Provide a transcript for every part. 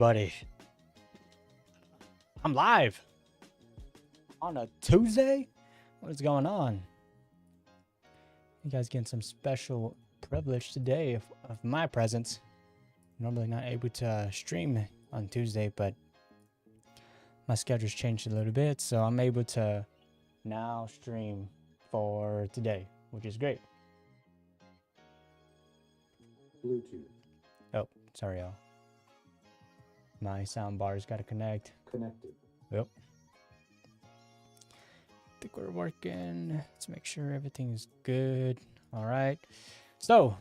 Buddy, I'm live on a Tuesday? What is going on? You guys getting some special privilege today of my presence. Normally not able to stream on Tuesday, but my schedule's changed a little bit, so I'm able to now stream for today, which is great. Bluetooth. Oh, sorry, y'all. My sound bar's got to connect. Connected. Yep. I think we're working. Let's make sure everything's good. All right. So,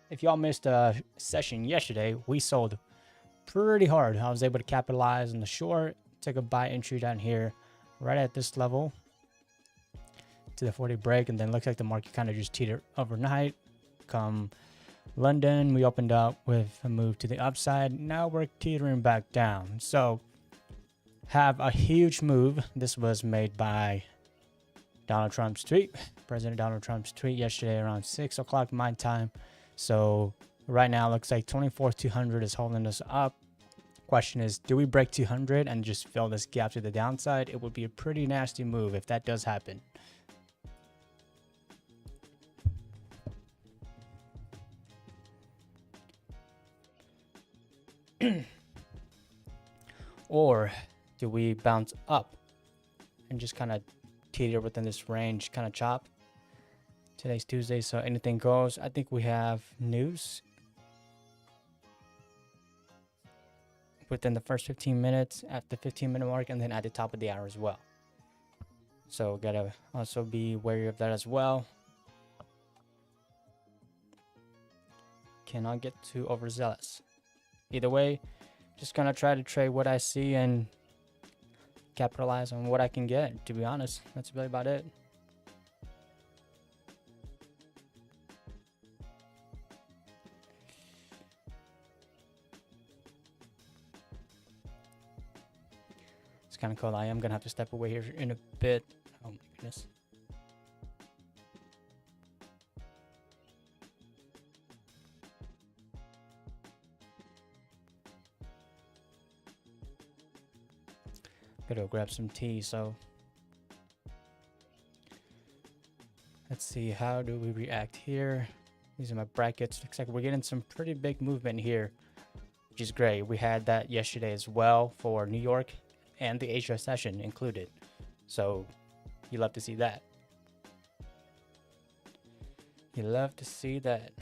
if y'all missed a session yesterday, we sold pretty hard. I was able to capitalize on the short, took a buy entry down here, right at this level to the 40 break, and then looks like the market kind of just teetered overnight. Come London, we opened up with a move to the upside. Now we're teetering back down. So, have a huge move. This was made by Donald Trump's tweet, President Donald Trump's tweet yesterday around 6 o'clock my time. So right now it looks like 24,200 is holding us up. Question is, do we break 200 and just fill this gap to the downside? It would be a pretty nasty move if that does happen. Or do we bounce up and just kind of teeter within this range, kind of chop? Today's Tuesday, so anything goes. I think we have news within the first 15 minutes, at the 15-minute mark, and then at the top of the hour as well. So gotta also be wary of that as well. Cannot get too overzealous. Either way, just gonna try to trade what I see and capitalize on what I can get, to be honest. That's really about it. It's kind of cold. I am gonna have to step away here in a bit. Oh my goodness. Gotta go grab some tea, so let's see, how do we react here? These are my brackets. Looks like we're getting some pretty big movement here, which is great. We had that yesterday as well for New York and the Asia session included, so you love to see that. You love to see that.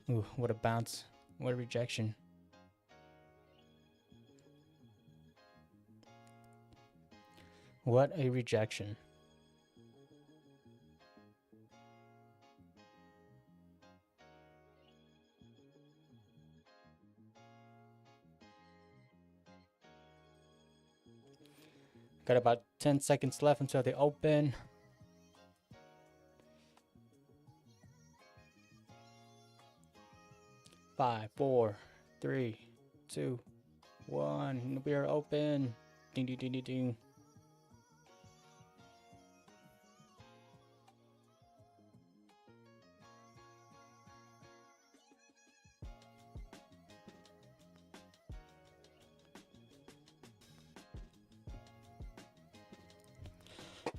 Ooh, what a bounce. What a rejection. What a rejection. Got about 10 seconds left until they open. Five, 4, 3, 2, 1. We are open. Ding, ding, ding, ding, ding.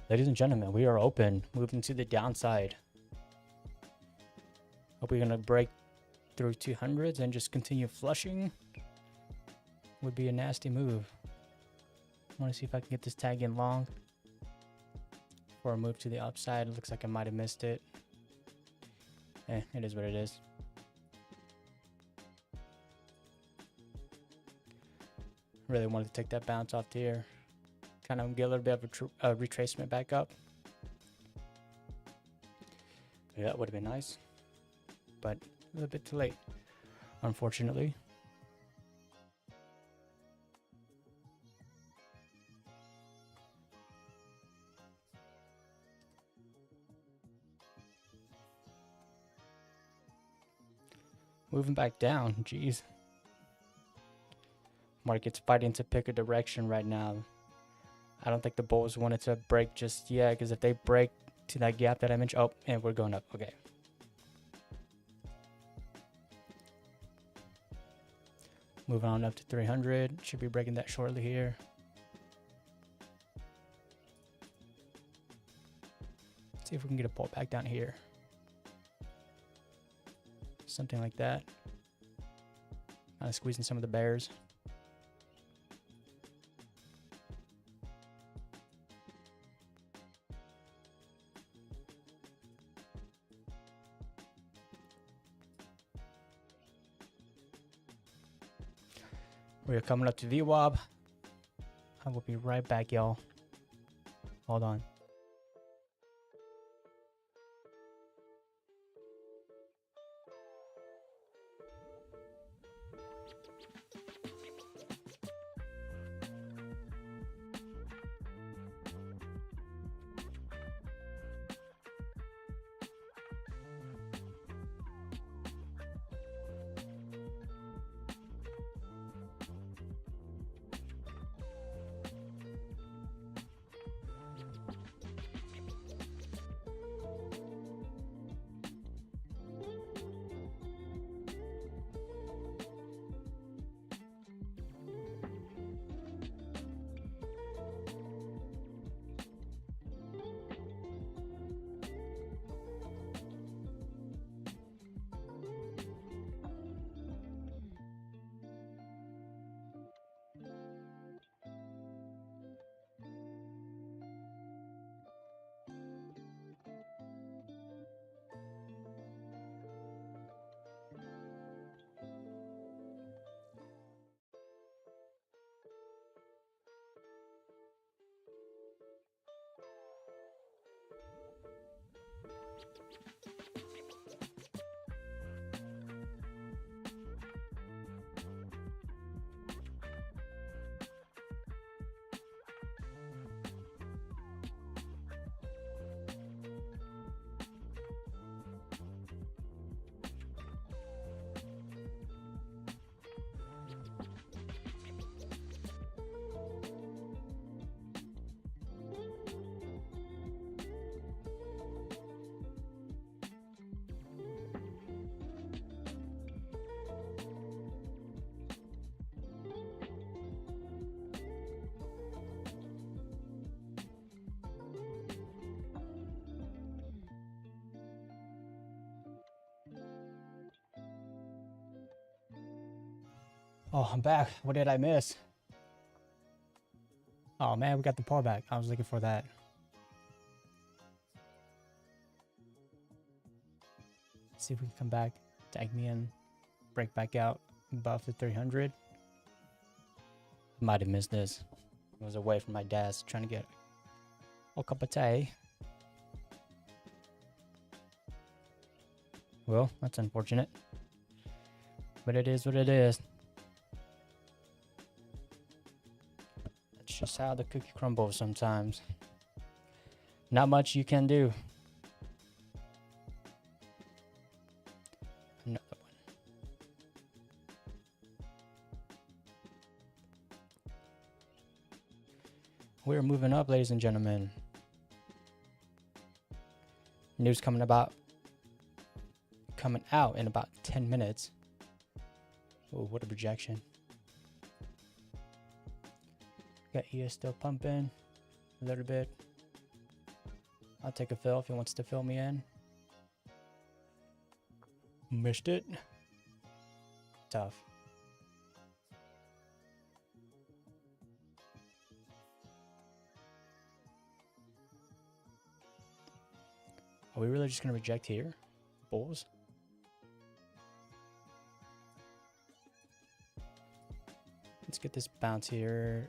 Ladies and gentlemen, we are open, moving to the downside. Hope we're gonna break through 200s and just continue flushing. Would be a nasty move. I want to see if I can get this tag in long for a move to the upside. It looks like I might have missed it. It is what it is. Really wanted to take that bounce off here. Kind of get a little bit of a retracement back up. Yeah, that would have been nice, but a little bit too late, unfortunately. Moving back down, jeez. Market's fighting to pick a direction right now. I don't think the bulls wanted to break just yet, because if they break to that gap that I mentioned, oh, and we're going up. Okay. Moving on up to 300. Should be breaking that shortly here. See if we can get a pull back down here. Something like that. Kind of squeezing some of the bears. We're coming up to VWAP. I will be right back, y'all. Hold on. Oh, I'm back. What did I miss? Oh man, we got the pullback. I was looking for that. Let's see if we can come back, tag me in, break back out above the 300. Might have missed this. I was away from my desk trying to get a cup of tea. Well, that's unfortunate. But it is what it is. That's just how the cookie crumbles sometimes. Not much you can do. Another one. We're moving up, ladies and gentlemen. News coming out in about 10 minutes. Oh, what a projection. Got ES still pumping a little bit. I'll take a fill if he wants to fill me in. Missed it. Tough. Are we really just going to reject here? Bulls? Let's get this bounce here.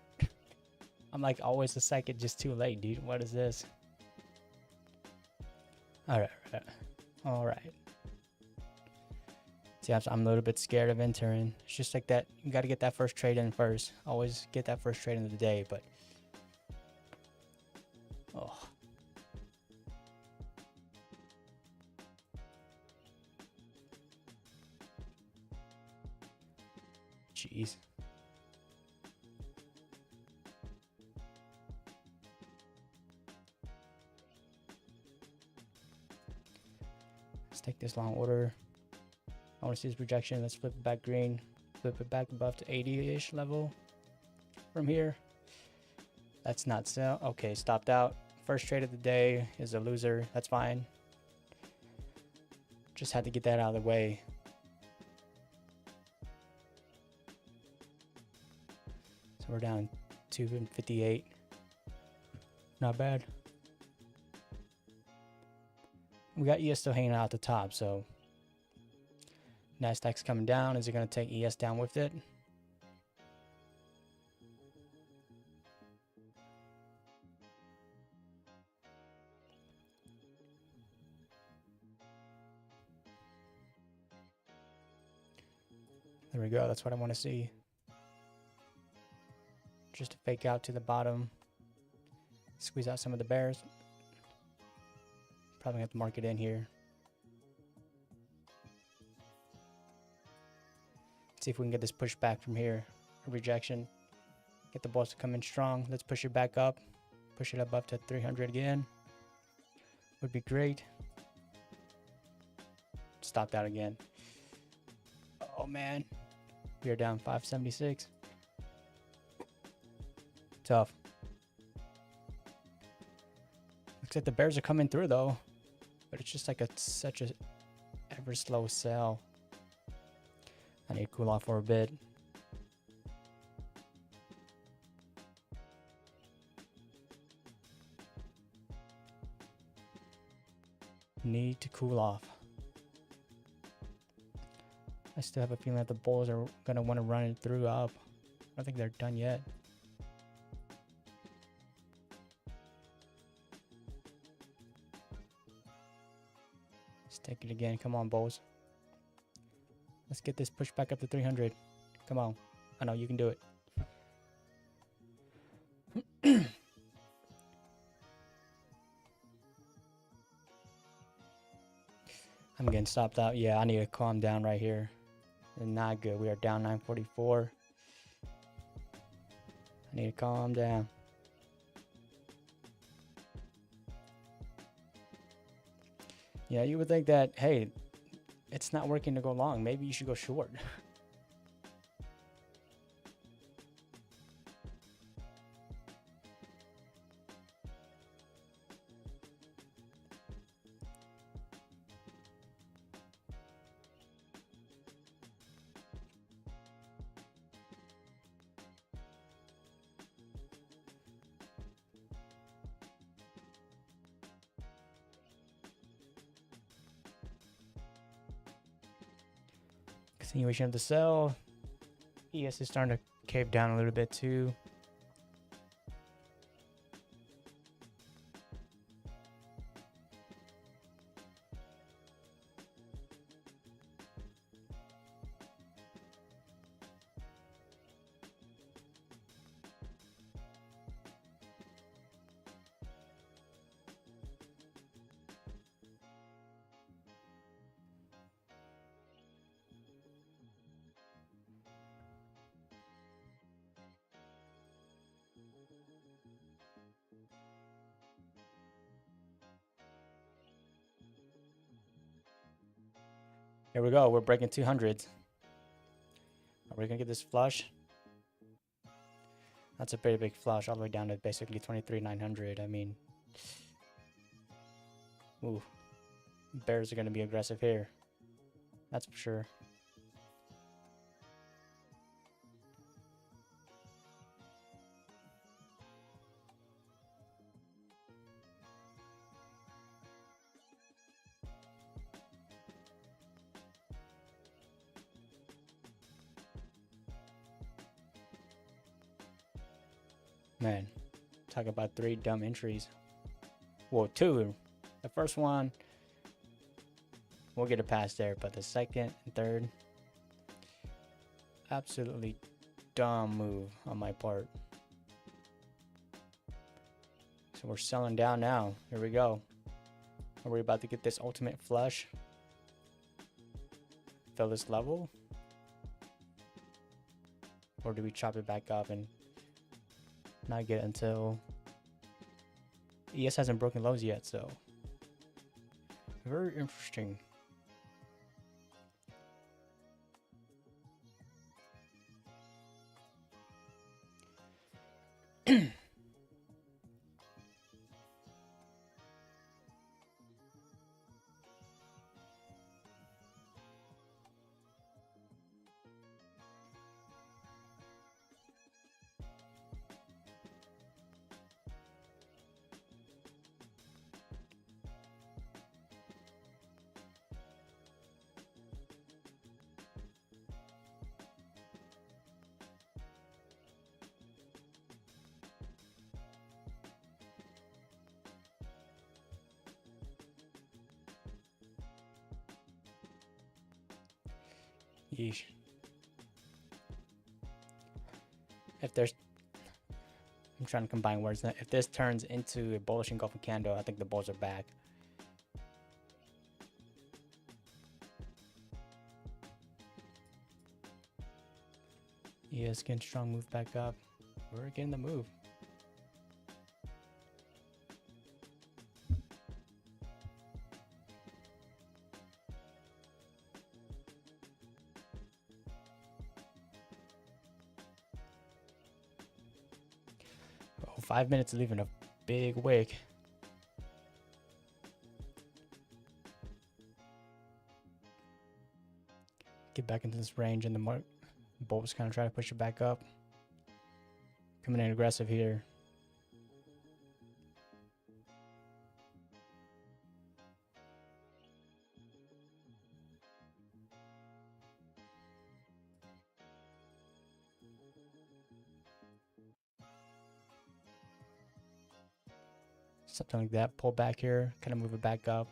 I'm like always a second just too late, dude. What is this? Alright. See, I'm a little bit scared of entering. It's just like that. You got to get that first trade in first. Always get that first trade in of the day, but... Oh. Jeez. Let's take this long order. I want to see this projection. Let's flip it back green. Flip it back above to 80-ish level from here. That's not sell. Okay, stopped out. First trade of the day is a loser. That's fine. Just had to get that out of the way. So we're down 258. Not bad. We got ES still hanging out at the top, so Nasdaq's coming down. Is it going to take ES down with it? There we go. That's what I want to see. Just to fake out to the bottom. Squeeze out some of the bears. Probably have to mark it in here. See if we can get this push back from here. A rejection. Get the balls to come in strong. Let's push it back up. Push it up to 300 again. Would be great. Stopped out again. Oh man. We are down 576. Tough. Looks like the bears are coming through though. But it's just like such a ever slow sell. I need to cool off for a bit. Need to cool off. I still have a feeling that the bulls are going to want to run it through up. I don't think they're done yet. Let's take it again. Come on, bulls. Let's get this push back up to 300. Come on. I know you can do it. I'm getting stopped out. Yeah, I need to calm down right here. Not good. We are down 944. I need to calm down. Yeah, you would think that, hey, it's not working to go long. Maybe you should go short. Continuation of the sell. ES is starting to cave down a little bit too. Here we go. We're breaking 200s. Are we going to get this flush? That's a pretty big flush all the way down to basically 23,900. I mean, ooh, bears are going to be aggressive here. That's for sure. Man, talk about 3 dumb entries. Well, 2. The first one, we'll get a pass there, but the second and third, absolutely dumb move on my part. So we're selling down now. Here we go. Are we about to get this ultimate flush? Fill this level? Or do we chop it back up and not get it until ES hasn't broken lows yet? So very interesting. Yeesh. If there's, I'm trying to combine words. If this turns into a bullish engulfing candle, I think the bulls are back. Yes, getting strong move back up. We're getting the move. Oh, 5 minutes leaving a big wick. Get back into this range, and the bulbs kind of try to push it back up. Coming in aggressive here. Something like that. Pull back here, kind of move it back up.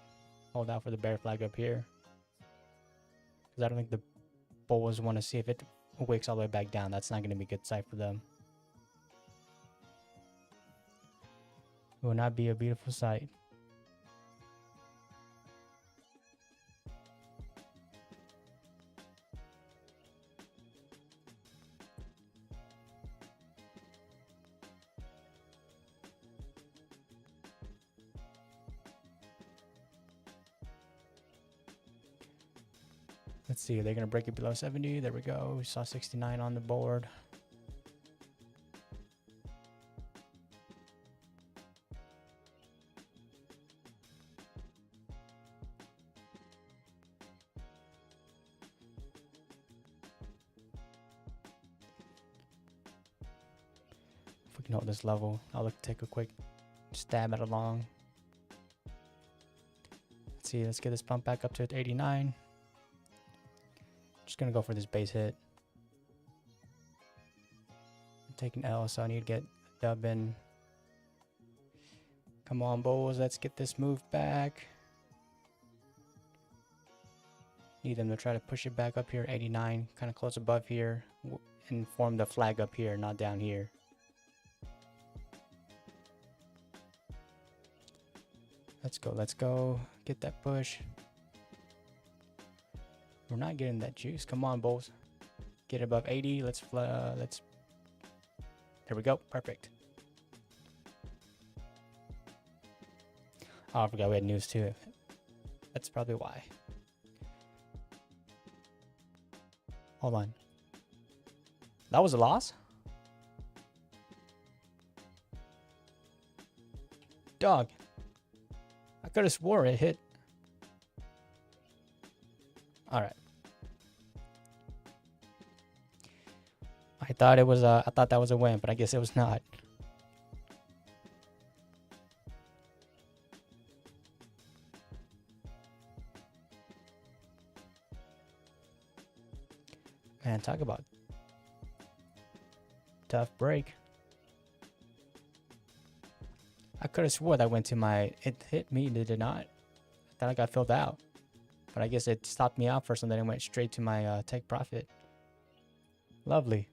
Hold out for the bear flag up here. Because I don't think the bulls want to see if it wakes all the way back down. That's not going to be a good sight for them. It will not be a beautiful sight. Let's see, they're going to break it below 70. There we go. We saw 69 on the board. If we can hold this level, I'll look to take a quick stab at a long. Let's see, let's get this pump back up to 89. Just gonna go for this base hit. I'm taking L, so I need to get dub in. Come on, bulls, let's get this move back. Need them to try to push it back up here, 89, kind of close above here, and form the flag up here, not down here. Let's go. Get that push. We're not getting that juice. Come on, bulls. Get above 80. Let's. There we go. Perfect. Oh, I forgot we had news too. That's probably why. Hold on. That was a loss? Dog. I could have swore it hit. Alright. I thought it was I thought that was a win, but I guess it was not. Man, talk about tough break. I could have swore that went to my, it hit me, did it not? I thought I got filled out. But I guess it stopped me out first and then it went straight to my take profit. Lovely.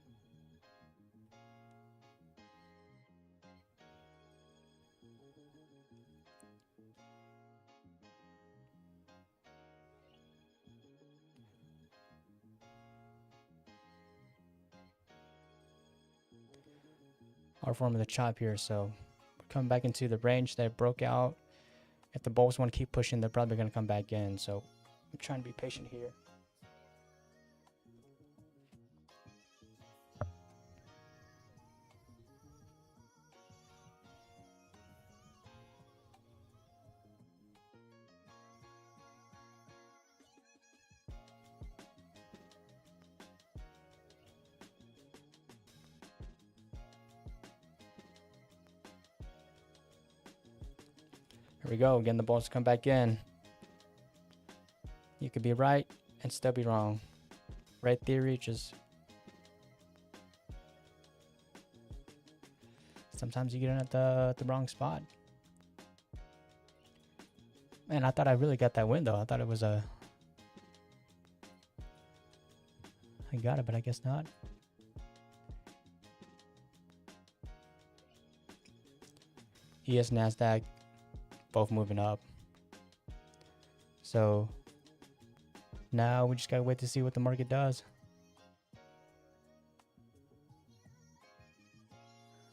Our form of the chop here, so we're coming back into the range that broke out. If the bulls want to keep pushing, they're probably going to come back in, so I'm trying to be patient here. Here we go, getting the balls to come back in. You could be right and still be wrong. Right theory, just sometimes you get in at the wrong spot. Man, I thought I really got that win though. I thought it was a We got it, but I guess not. ES Nasdaq, both moving up. So now we just gotta wait to see what the market does.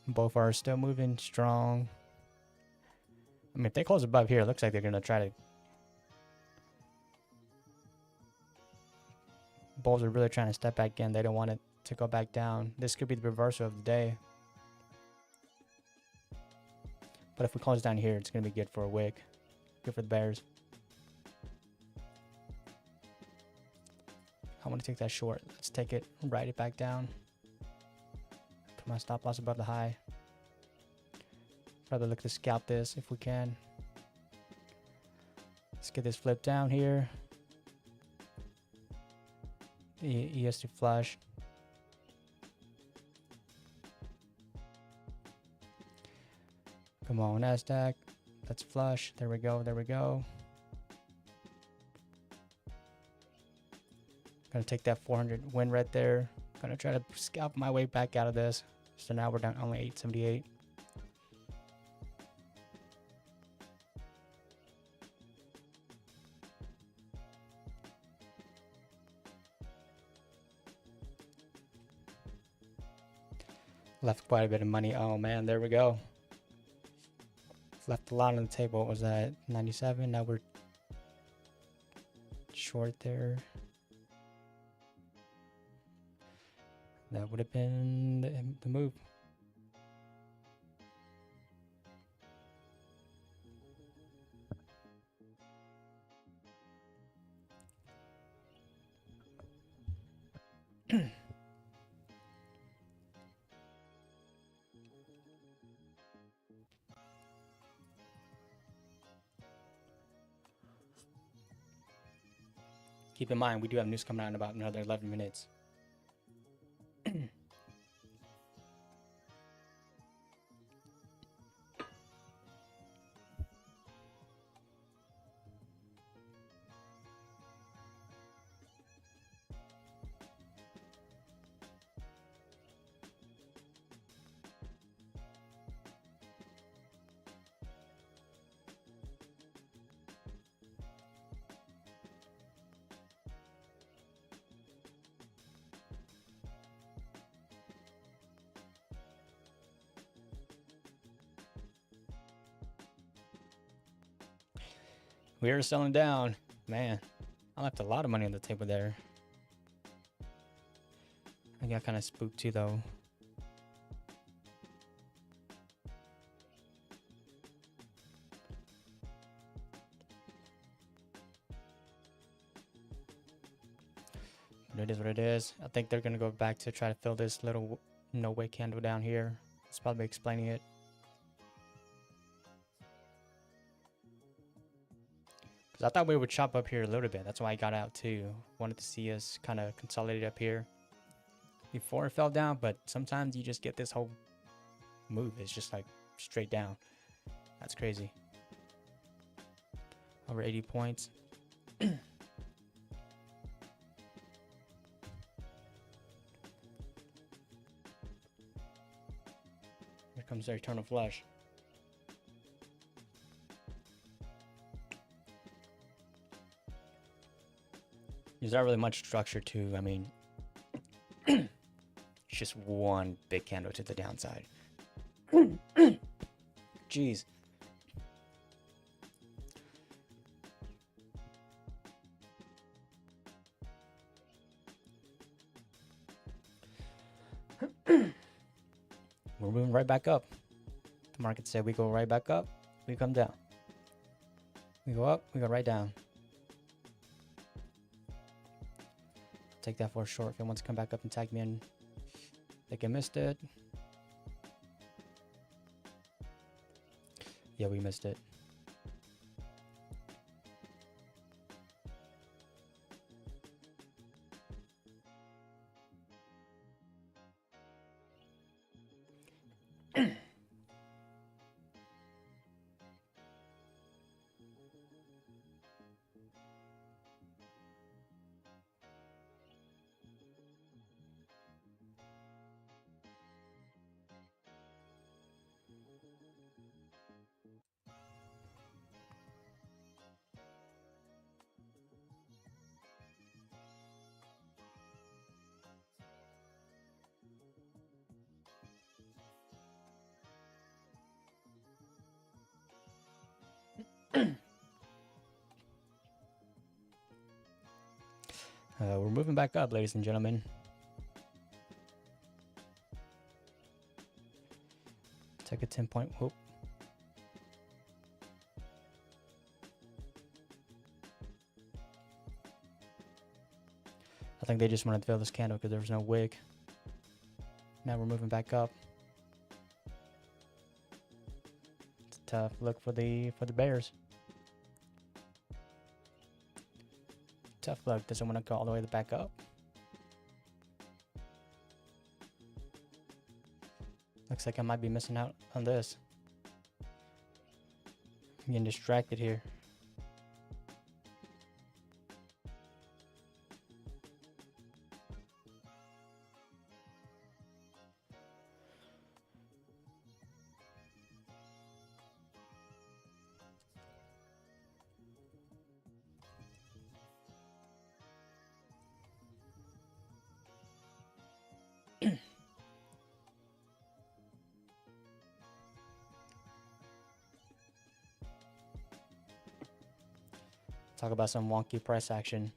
Both are still moving strong. I mean, if they close above here, it looks like they're gonna try to. Bulls are really trying to step back in. They don't want it to go back down. This could be the reversal of the day. But if we close down here, it's gonna be good for a wick. Good for the bears. I want to take that short. Let's take it, write it back down. Put my stop loss above the high. Probably look to scalp this if we can. Let's get this flip down here. EST flush. Come on, NASDAQ. Let's flush. There we go. There we go. Gonna take that 400 win right there. Gonna try to scalp my way back out of this. So now we're down only 878. Left quite a bit of money. Oh man, there we go. Left a lot on the table. What was that? 97. Now we're short there. That would have been the move. Keep in mind, we do have news coming out in about another 11 minutes. We are selling down. Man, I left a lot of money on the table there. I got kind of spooked too, though. But it is what it is. I think they're going to go back to try to fill this little no-way candle down here. It's probably explaining it. Because I thought we would chop up here a little bit. That's why I got out too. Wanted to see us kind of consolidate up here before it fell down. But sometimes you just get this whole move. It's just like straight down. That's crazy. Over 80 points. Here comes their eternal flush. There's not really much structure to, I mean, it's just one big candle to the downside. Jeez. We're moving right back up. The market said we go right back up, we come down. We go up, we go right down. Take that for a short if it wants to come back up and tag me in. I think I missed it. Yeah, we missed it. We're moving back up, ladies and gentlemen. Take a 10-point whoop. I think they just wanted to fill this candle because there was no wick. Now we're moving back up. It's a tough look for the bears. Tough luck. Doesn't want to go all the way back up. Looks like I might be missing out on this. I'm getting distracted here. Talk about some wonky price action.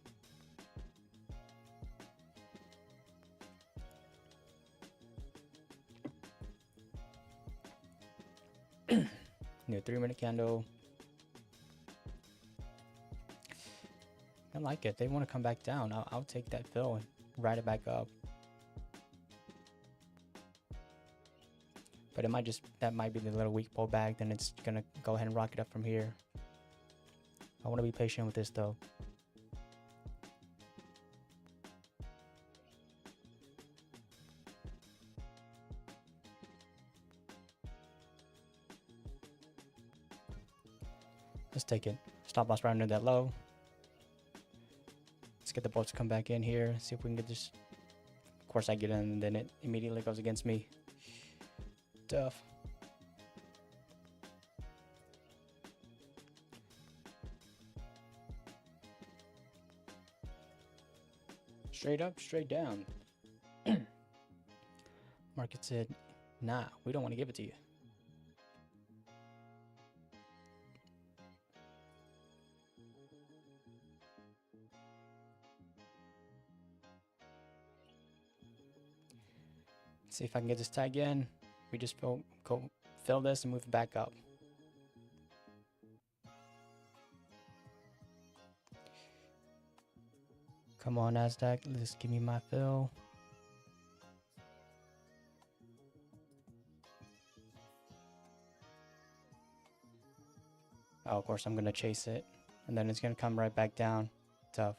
New 3-minute candle. I like it. They want to come back down. I'll take that fill and ride it back up. But it might just, that might be the little weak pullback. Then it's gonna go ahead and rock it up from here. I want to be patient with this though. Let's take it. Stop loss right under that low. Let's get the bolts to come back in here. See if we can get this. Of course I get in and then it immediately goes against me. Tough. Straight up, straight down. Market said, nah, we don't want to give it to you. See if I can get this tag in. We just go fill this and move it back up. Come on, NASDAQ, let's give me my fill. Oh, of course, I'm gonna chase it, and then it's gonna come right back down. Tough.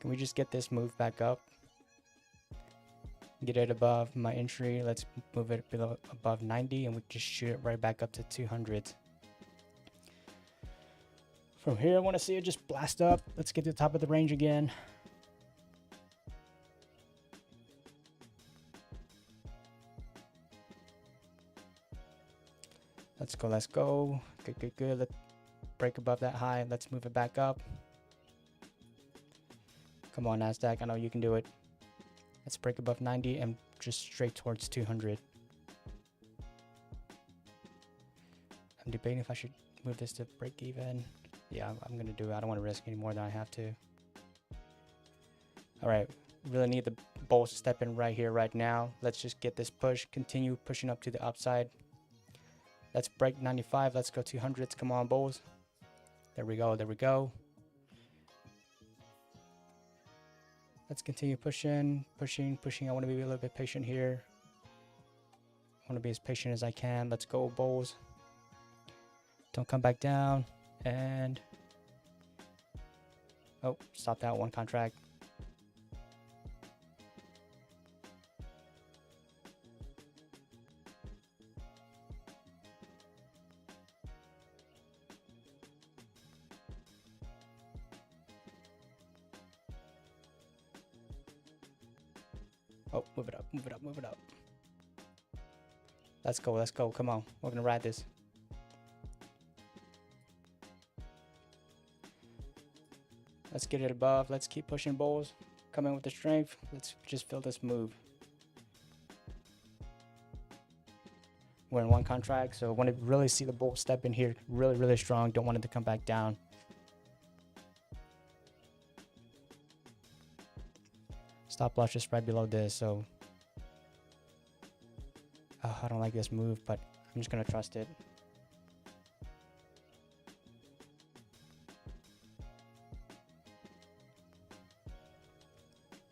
Can we just get this move back up? Get it above my entry. Let's move it below above 90, and we just shoot it right back up to 200. From here, I want to see it just blast up. Let's get to the top of the range again. Let's go, let's go. Good, good, good. Let's break above that high. Let's move it back up. Come on, NASDAQ. I know you can do it. Let's break above 90 and just straight towards 200. I'm debating if I should move this to break even. Yeah, I'm going to do it. I don't want to risk any more than I have to. All right. Really need the bulls to step in right here, right now. Let's just get this push. Continue pushing up to the upside. Let's break 95. Let's go 200s. Come on, bulls. There we go. There we go. Let's continue pushing, pushing, pushing. I want to be a little bit patient here. I want to be as patient as I can. Let's go, bulls. Don't come back down. And oh, stop that one contract. Oh, move it up, move it up, move it up. Let's go, let's go. Come on, we're gonna ride this. Let's get it above. Let's keep pushing, bulls. Come in with the strength. Let's just fill this move. we're in one contract, so want to really see the bull step in here really strong. Don't want it to come back down. Stop loss just right below this, so I don't like this move, but I'm just gonna trust it.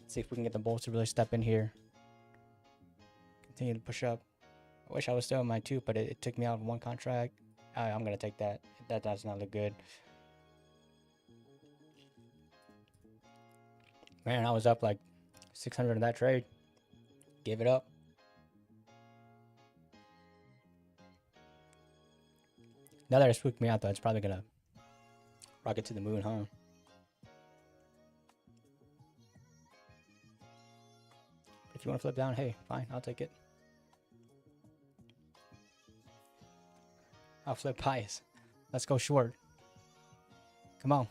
See if we can get the bulls to really step in here. Continue to push up. I wish I was still in my 2, but it took me out in one contract. I'm gonna take that. That does not look good. Man, I was up like 600 in that trade. Give it up. Now that it spooked me out, though, it's probably gonna rocket to the moon, huh? If you want to flip down, hey, fine, I'll take it. I'll flip pies. Let's go short. Come on.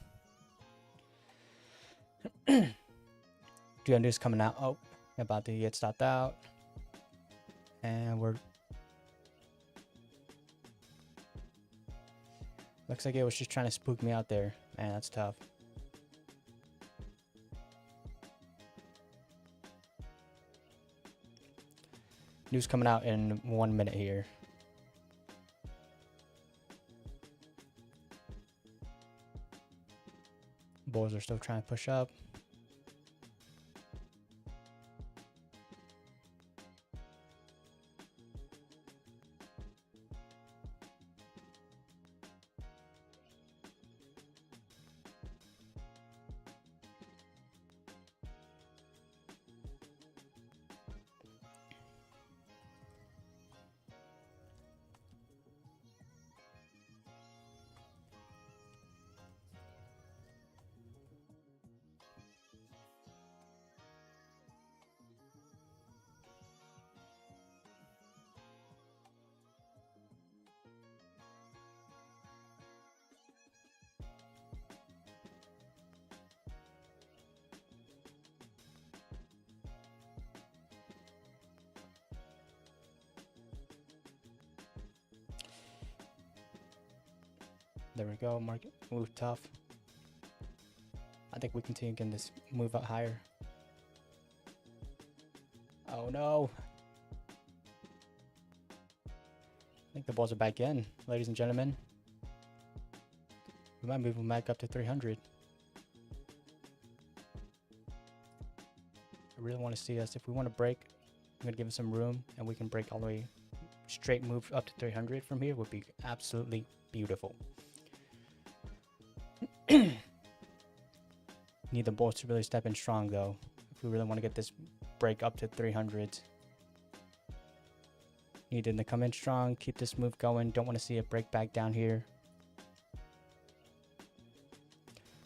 300 is coming out. Oh, about to get stopped out. And we're... Looks like it was just trying to spook me out there. Man, that's tough. News coming out in 1 minute here. Bulls are still trying to push up. There we go. Market move tough. I think we continue getting this move up higher. Oh no. I think the balls are back in, ladies and gentlemen. We might move them back up to 300. I really want to see us. If we want to break, I'm going to give it some room, and we can break all the way straight move up to 300 from here. Would be absolutely beautiful. Need the bulls to really step in strong, though, if we really want to get this break up to 300. Need them to come in strong, keep this move going. Don't want to see it break back down here.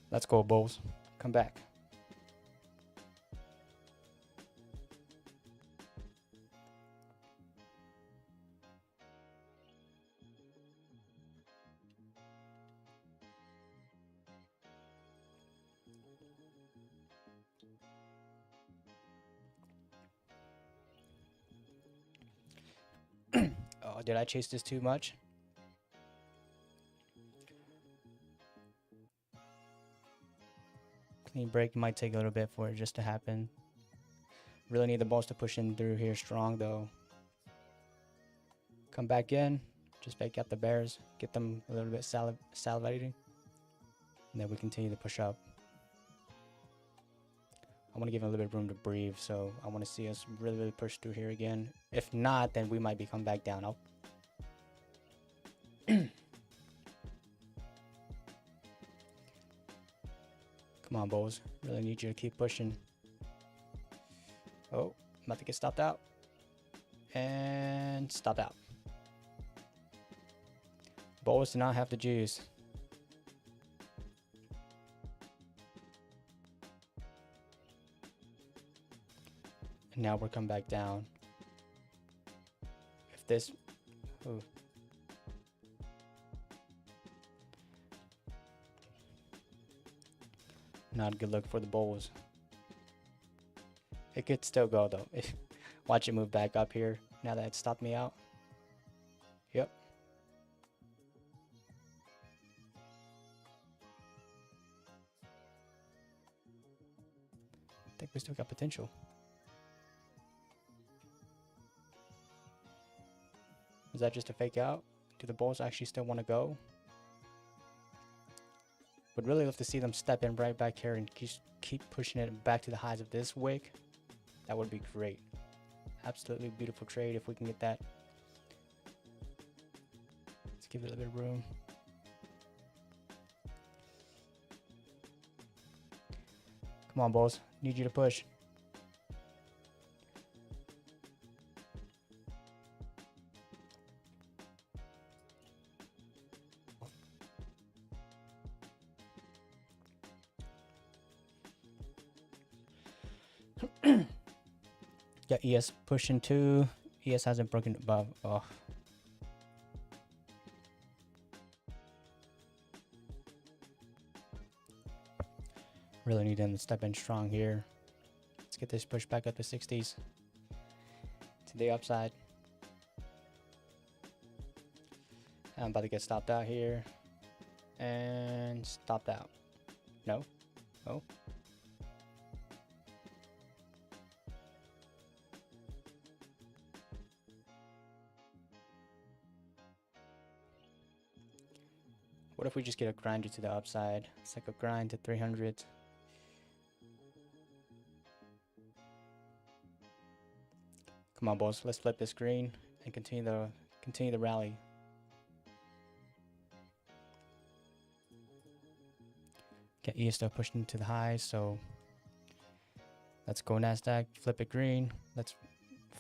Let's go, bulls. Come back. Oh, did I chase this too much? Clean break might take a little bit for it just to happen. Really need the balls to push in through here strong, though. Come back in. Just fake out the bears. Get them a little bit salivating. And then we continue to push up. I want to give them a little bit of room to breathe, so I want to see us really push through here again. If not, then we might be come back down. Come on, bulls. Really need you to keep pushing. Oh, I'm about to get stopped out. And stopped out. Bulls do not have the juice. And now we're coming back down. If this... Ooh. Not a good look for the bulls. It could still go, though. Watch it move back up here now that it stopped me out. think we still got potential. Is that just a fake out? Do the Bulls actually still want to go? Would really love to see them step in right back here and keep pushing it back to the highs of this wick. That would be great. Absolutely beautiful trade if we can get that. Let's give it a little bit of room. Come on, Bulls. Need you to push. Got ES pushing too. ES hasn't broken above. Oh. Really need them to step in strong here. Let's get this push back up to 60s. To the upside. I'm about to get stopped out here. And stopped out. No. Oh. What if we just get a grinder to the upside? It's like a grind to 300. Come on, Bulls. Let's flip this green and continue the rally. Get ES still pushing to the highs, so let's go NASDAQ. Flip it green. Let's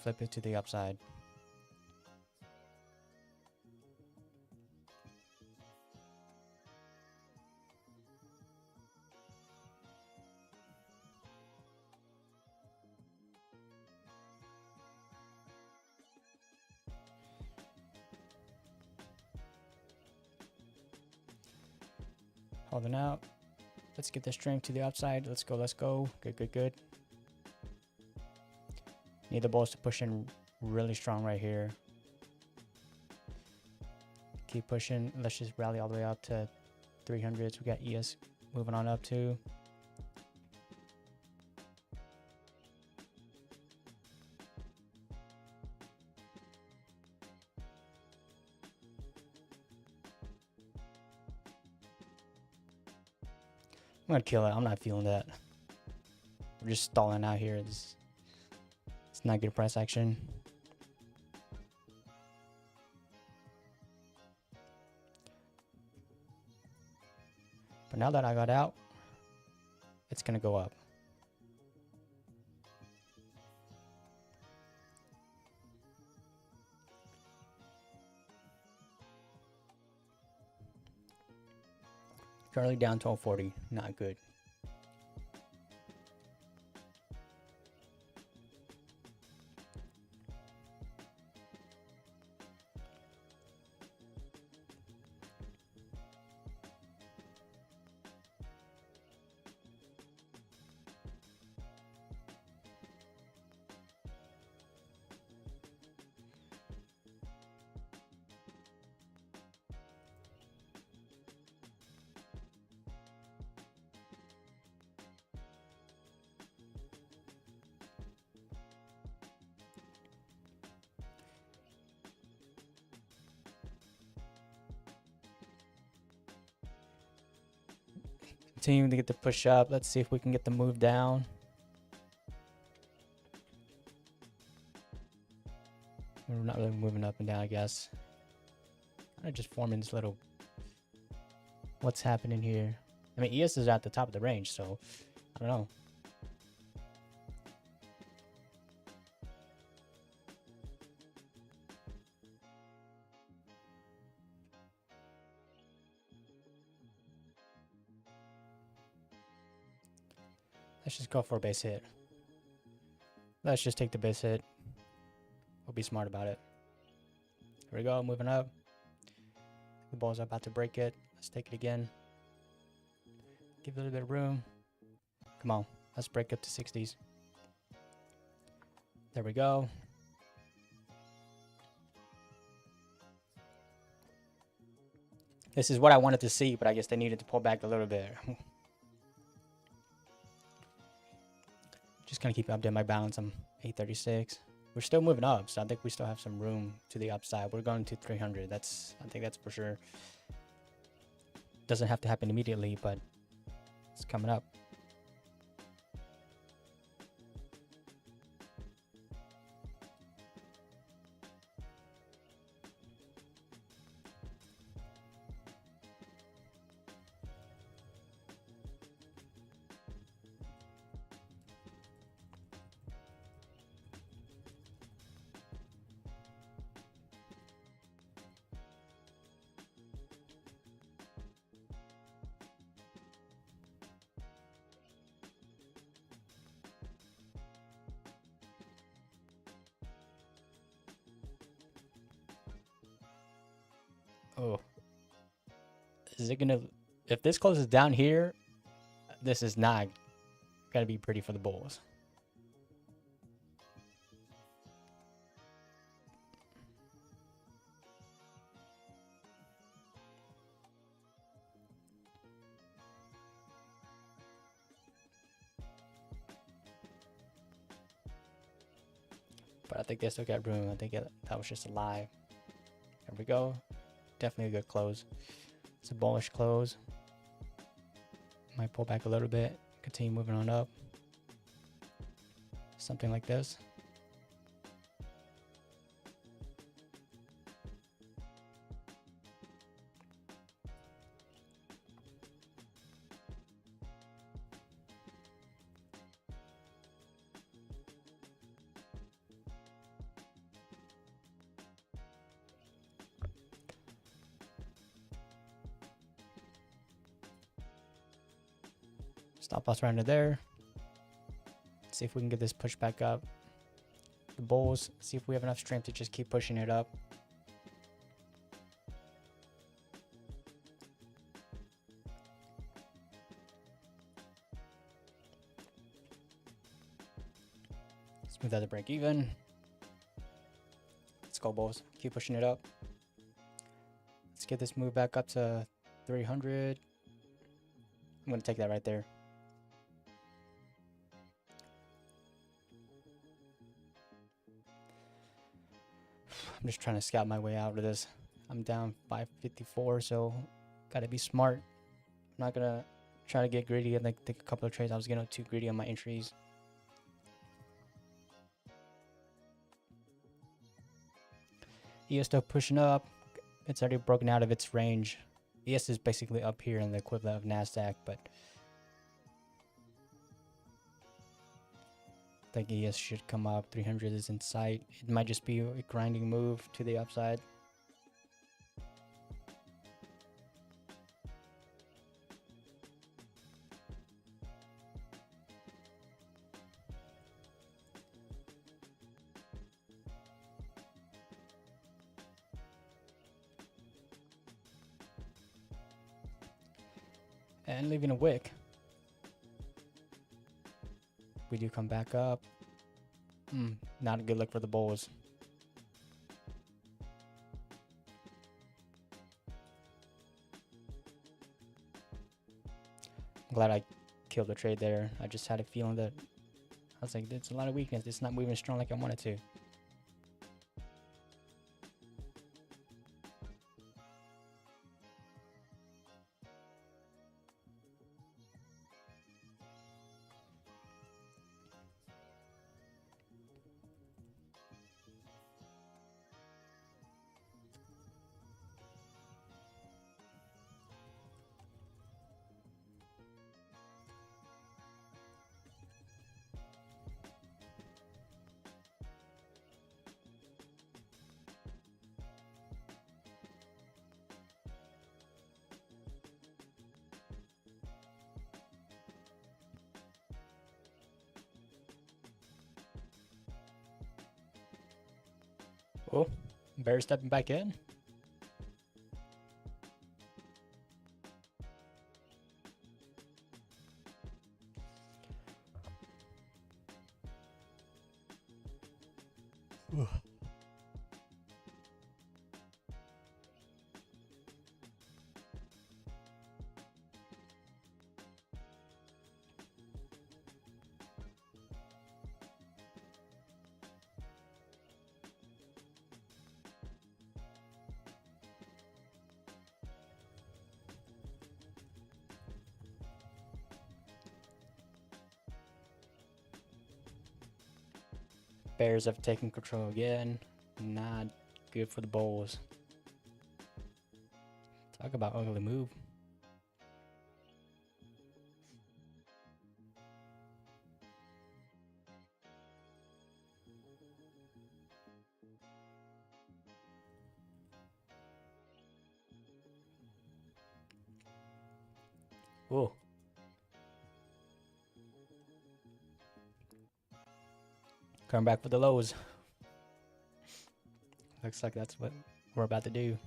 flip it to the upside. Holding out. Let's get the strength to the upside. Let's go, let's go. Good, good, good. Need the Bulls to push in really strong right here. Keep pushing. Let's just rally all the way up to 300s. We got ES moving on up too. I'm gonna kill it. I'm not feeling that. We're just stalling out here. It's not good price action. But now that I got out, it's gonna go up. Currently down 1240. Not good. Continuing to get the push up. Let's see if we can get the move down. We're not really moving up and down, I guess. Kind of just forming this little... What's happening here? I mean, ES is at the top of the range, so I don't know. Let's just go for a base hit. Let's just take the base hit. We'll be smart about it. Here we go, moving up. The Bulls are about to break it. Let's take it again. Give it a little bit of room. Come on, let's break up to 60s. There we go. This is what I wanted to see, but I guess they needed to pull back a little bit. just kind of keep updating my balance. I'm 836. We're still moving up, so I think we still have some room to the upside. We're going to 300. I think that's for sure. Doesn't have to happen immediately, but it's coming up. Oh, is it gonna? If this closes down here, this is not gonna be pretty for the bulls. But I think they still got room. I think that was just a lie. There we go. Definitely a good close. It's a bullish close. Might pull back a little bit. Continue moving on up. Something like this. Stop loss right under there. See if we can get this push back up. The bulls, see if we have enough strength to just keep pushing it up. Smooth out the break even. Let's go, bulls. Keep pushing it up. Let's get this move back up to 300. I'm going to take that right there. I'm just trying to scout my way out of this. I'm down 554, so gotta be smart. I'm not gonna try to get greedy and like take a couple of trades. I was getting too greedy on my entries. ES still pushing up. It's already broken out of its range. ES is basically up here in the equivalent of NASDAQ, but I think ES should come up. 300 is in sight. It might just be a grinding move to the upside. And leaving a wick. We do come back up. Not a good look for the bulls. I'm glad I killed the trade there. I just had a feeling that I was like, there's a lot of weakness. It's not moving strong like I wanted to. Oh, bear stepping back in. Bears have taken control again. Not good for the Bulls. Talk about ugly move. Oh. Coming back for the lows. Looks like that's what we're about to do.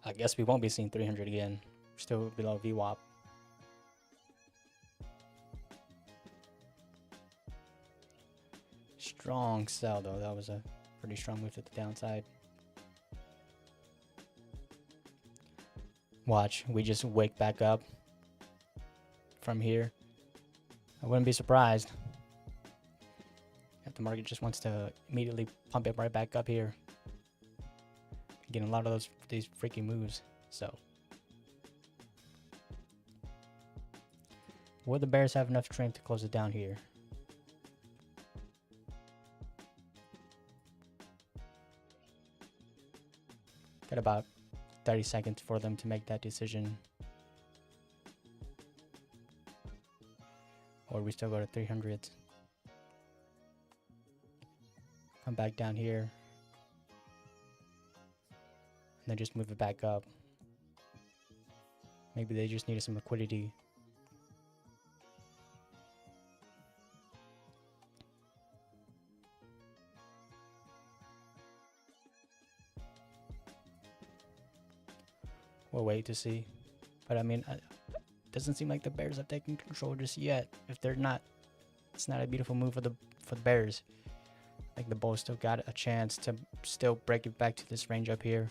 I guess we won't be seeing 300 again. Still below VWAP. Strong sell though. That was a pretty strong move to the downside. Watch, we just wake back up from here. I wouldn't be surprised if the market just wants to immediately pump it right back up here. Getting a lot of these freaking moves. So, will the Bears have enough strength to close it down here? Got about 30 seconds for them to make that decision. Or we still go to 300s. Come back down here. And then just move it back up. Maybe they just needed some liquidity. We'll wait to see. But I mean, it doesn't seem like the Bears have taken control just yet. If they're not, it's not a beautiful move for the Bears. Like the Bulls still got a chance to still break it back to this range up here.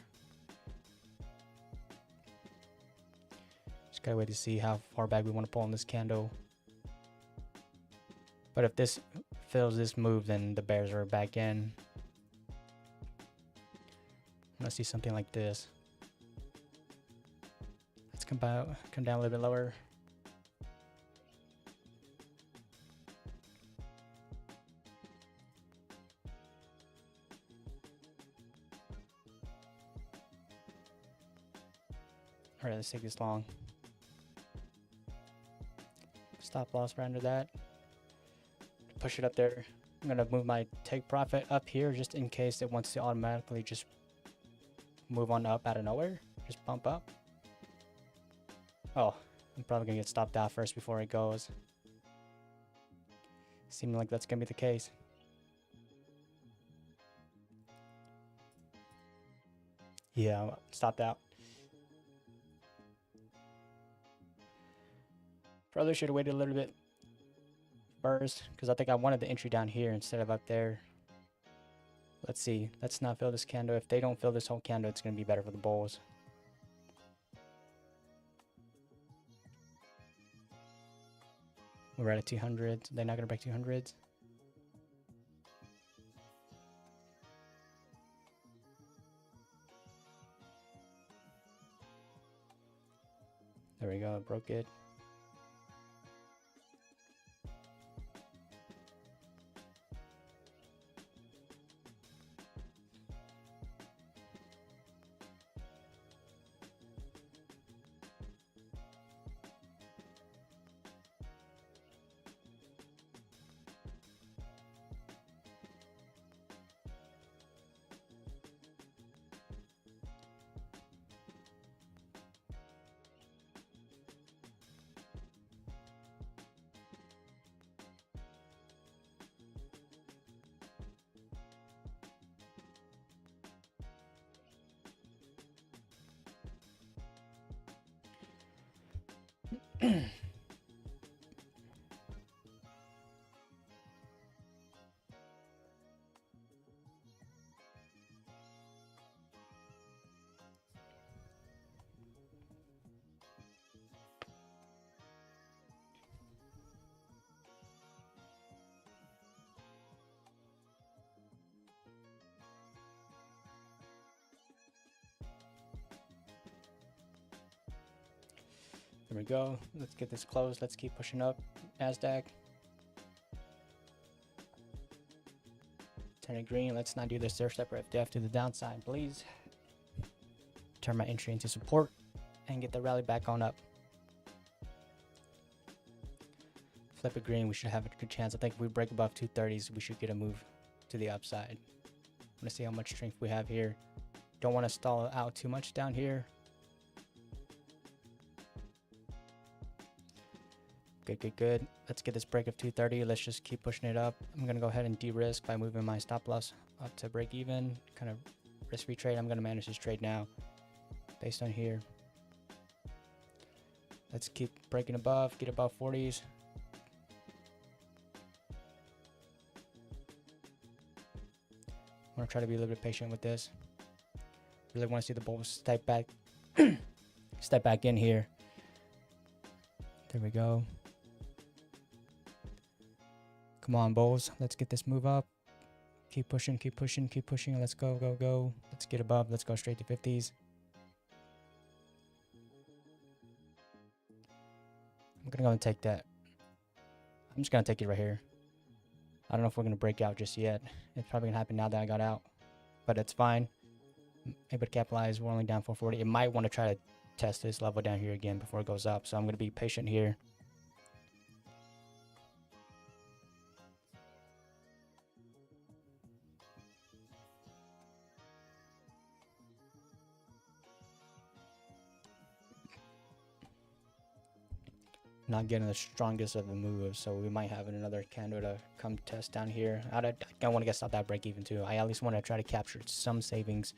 Just gotta wait to see how far back we want to pull on this candle. But if this fails this move, then the Bears are back in. Let's see something like this. Let's come down a little bit lower. All right, let's take this long. Stop loss right under that. Push it up there. I'm gonna move my take profit up here just in case it wants to automatically just move on up out of nowhere. Just bump up. Oh, I'm probably gonna get stopped out first before it goes. Seeming like that's gonna be the case. Yeah, stopped out. Probably should have waited a little bit first because I think I wanted the entry down here instead of up there. Let's see. Let's not fill this candle. If they don't fill this whole candle, it's gonna be better for the Bulls. We're at 200. They're not going to break 200s. There we go. Broke it. There we go. Let's get this closed. Let's keep pushing up. NASDAQ. 10 green. Let's not do this third step or FDF to the downside, please. Turn my entry into support and get the rally back on up. Flip it green. We should have a good chance. I think if we break above 230s, we should get a move to the upside. I'm going to see how much strength we have here. Don't want to stall out too much down here. Good, good, good. Let's get this break of 230. Let's just keep pushing it up. I'm going to go ahead and de-risk by moving my stop loss up to break even. Kind of risk-free trade. I'm going to manage this trade now based on here. Let's keep breaking above. Get above 40s. I'm going to try to be a little bit patient with this. Really want to see the bulls step back, step back in here. There we go. Come on, bulls. Let's get this move up. Keep pushing, keep pushing, keep pushing. Let's go, go, go. Let's get above. Let's go straight to 50s. I'm going to go and take that. I'm just going to take it right here. I don't know if we're going to break out just yet. It's probably going to happen now that I got out. But it's fine. Able to capitalize. We're only down 440. It might want to try to test this level down here again before it goes up. So I'm going to be patient here. Not getting the strongest of the moves, so we might have another candle to come test down here. I don't want to get stopped that break even too. I at least want to try to capture some savings.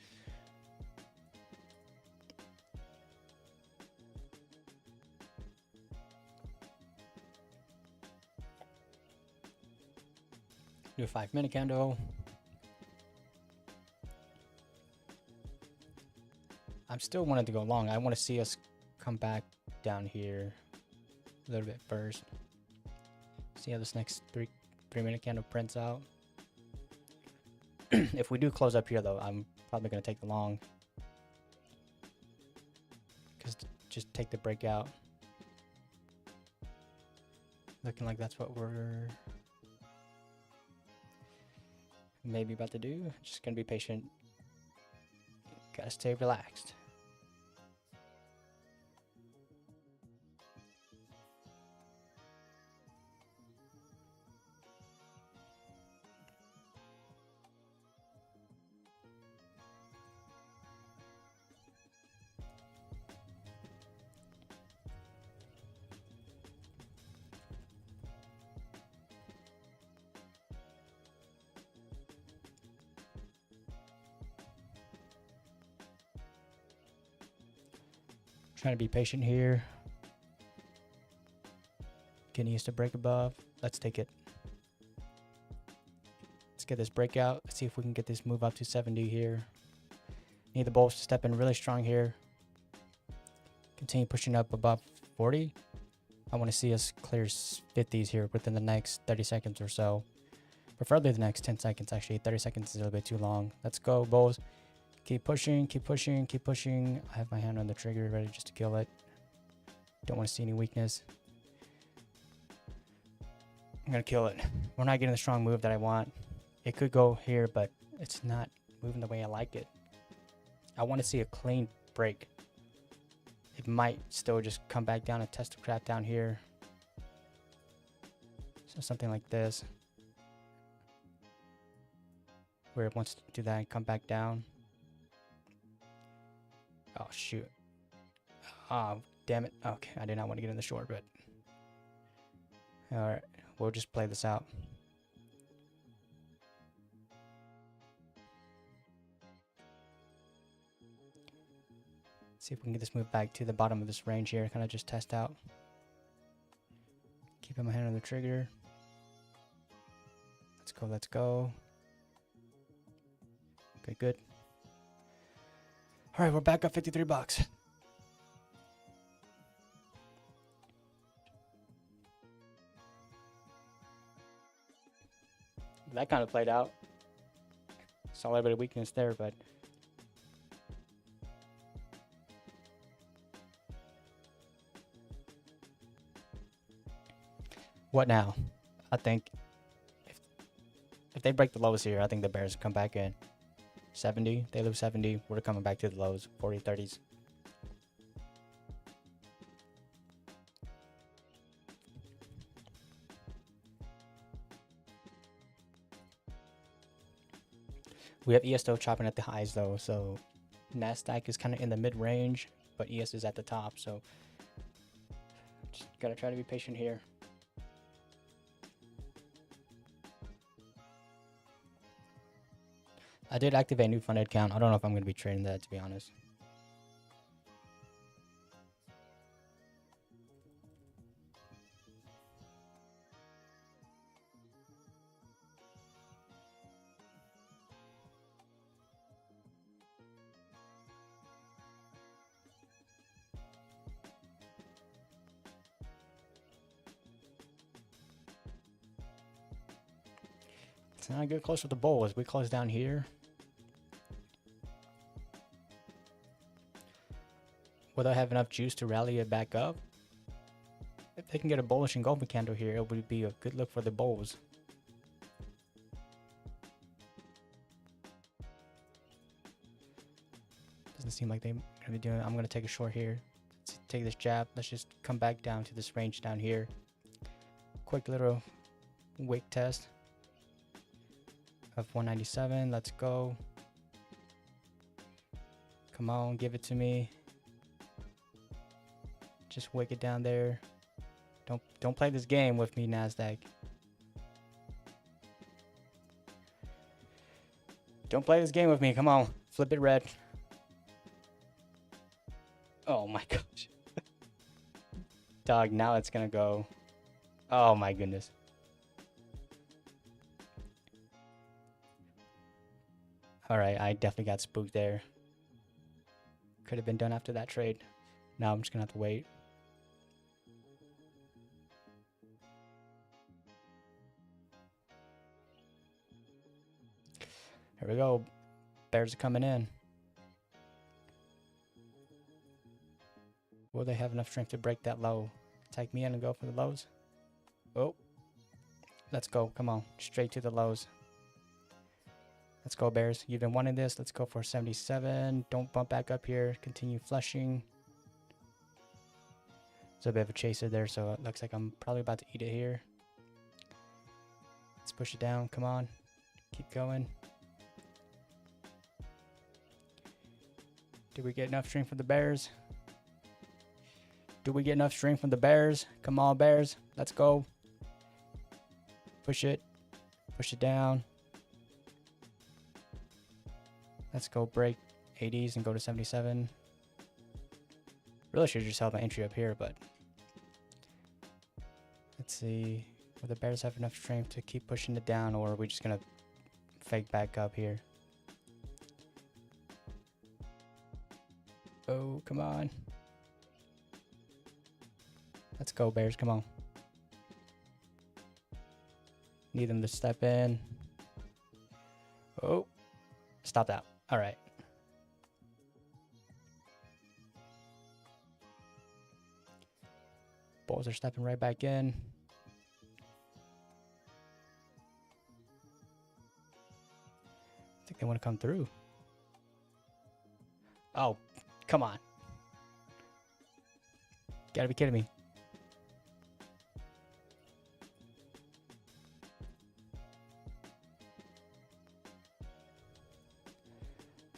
Do a 5-minute candle. I'm still wanting to go long. I want to see us come back down here a little bit first. See how this next three-minute candle prints out. If we do close up here though, I'm probably going to take the long. Just take the breakout. Looking like that's what we're maybe about to do. Just going to be patient. Gotta stay relaxed. Trying to be patient here. Getting used to break above. Let's take it. Let's get this breakout. Let's see if we can get this move up to 70 here. Need the bulls to step in really strong here. Continue pushing up above 40. I want to see us clear 50s here within the next 30 seconds or so. Preferably the next 10 seconds actually. 30 seconds is a little bit too long. Let's go, bulls. Keep pushing, keep pushing, keep pushing. I have my hand on the trigger ready just to kill it. Don't want to see any weakness. I'm going to kill it. We're not getting the strong move that I want. It could go here, but it's not moving the way I like it. I want to see a clean break. It might still just come back down and test the crap down here. So something like this. Where it wants to do that and come back down. Oh, shoot. Oh, damn it. Okay, I did not want to get in the short, but... Alright, we'll just play this out. See if we can get this move back to the bottom of this range here. Kind of just test out. Keeping my hand on the trigger. Let's go, let's go. Okay, good. All right, we're back up 53 bucks. That kind of played out. Saw a little bit of weakness there, but What now? I think if they break the lows here, I think the Bears come back in. 70, they lose 70. We're coming back to the lows, 40, 30s. We have ES still chopping at the highs though, so NASDAQ is kind of in the mid-range, but ES is at the top, so just gotta try to be patient here. I did activate new funded account. I don't know if I'm going to be trading that, to be honest. It's not good close with the bulls. We close down here. Will they have enough juice to rally it back up? If they can get a bullish engulfing candle here, it would be a good look for the bulls. Doesn't seem like they're gonna be doing it. I'm gonna take a short here. Let's take this jab. Let's just come back down to this range down here. Quick little wick test of 197. Let's go. Come on, give it to me. Just wick it down there. Don't play this game with me, NASDAQ. Don't play this game with me. Come on, flip it red. Oh my gosh. Dog, now it's gonna go. Oh my goodness. Alright, I definitely got spooked there. Could have been done after that trade. Now I'm just gonna have to wait. Here we go. Bears are coming in. Will they have enough strength to break that low? Take me in and go for the lows. Oh. Let's go. Come on. Straight to the lows. Let's go, Bears. You've been wanting this. Let's go for 77. Don't bump back up here. Continue flushing. There's a bit of a chaser there, so it looks like I'm probably about to eat it here. Let's push it down. Come on. Keep going. Did we get enough strength from the Bears? Do we get enough strength from the Bears? Come on, Bears. Let's go. Push it. Push it down. Let's go break 80s and go to 77. Really should have just held my entry up here, but let's see. Will the Bears have enough strength to keep pushing it down, or are we just going to fake back up here? Oh, come on. Let's go, Bears. Come on. Need them to step in. Oh, stop that. All right. Bulls are stepping right back in. I think they want to come through. Oh, come on. Gotta be kidding me.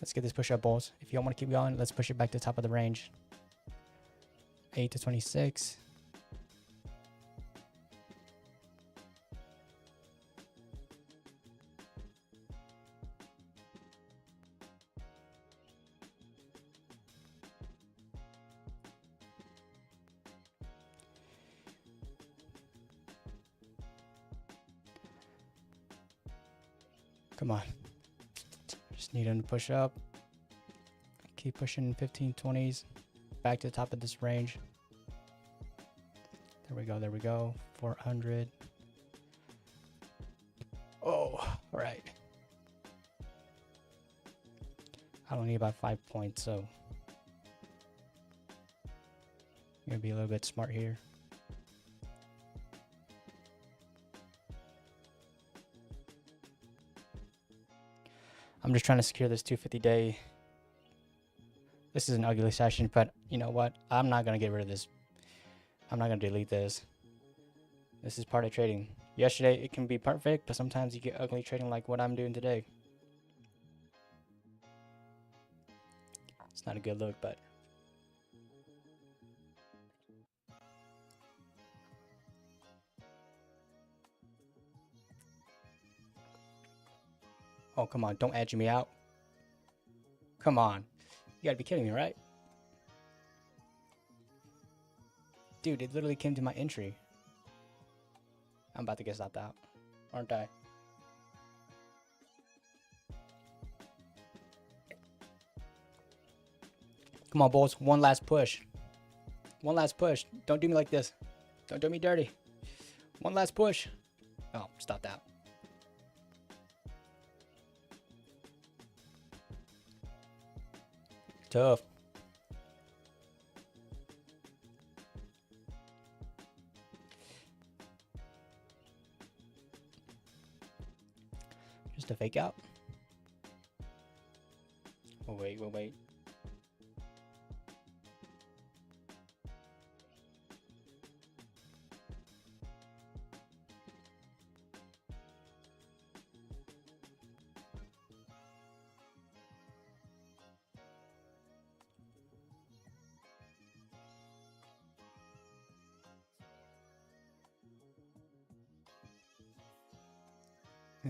Let's get this push up, Bulls. If y'all want to keep going, let's push it back to the top of the range. 8 to 26. Come on. Just need him to push up. Keep pushing 15, 20s. Back to the top of this range. There we go, there we go. 400. Oh, all right. I don't need about 5 points, so I'm gonna be a little bit smart here. I'm just trying to secure this 250 day. This is an ugly session, but you know what? I'm not going to get rid of this. I'm not going to delete this. This is part of trading. Yesterday, it can be perfect, but sometimes you get ugly trading like what I'm doing today. It's not a good look, but... Oh, come on. Don't edge me out. Come on. You gotta be kidding me, right? Dude, it literally came to my entry. I'm about to get stopped out, aren't I? Come on, Bulls. One last push. One last push. Don't do me like this. Don't do me dirty. One last push. Oh, stop that. Tough. Just a fake out. Oh, wait, wait, wait.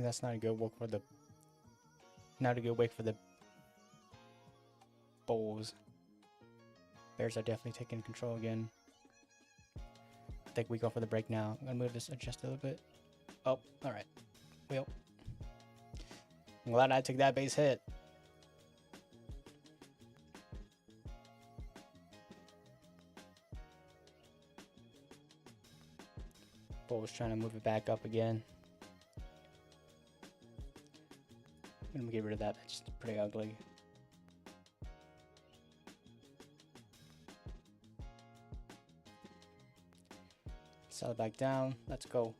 That's not a good work for the... Not a good wake for the Bulls. Bears are definitely taking control again. I think we go for the break now. I'm gonna move this just a little bit. Oh, all right. Well, I'm glad I took that base hit. Bulls trying to move it back up again. I'm gonna get rid of that. That's just pretty ugly. Sell it back down. Let's go.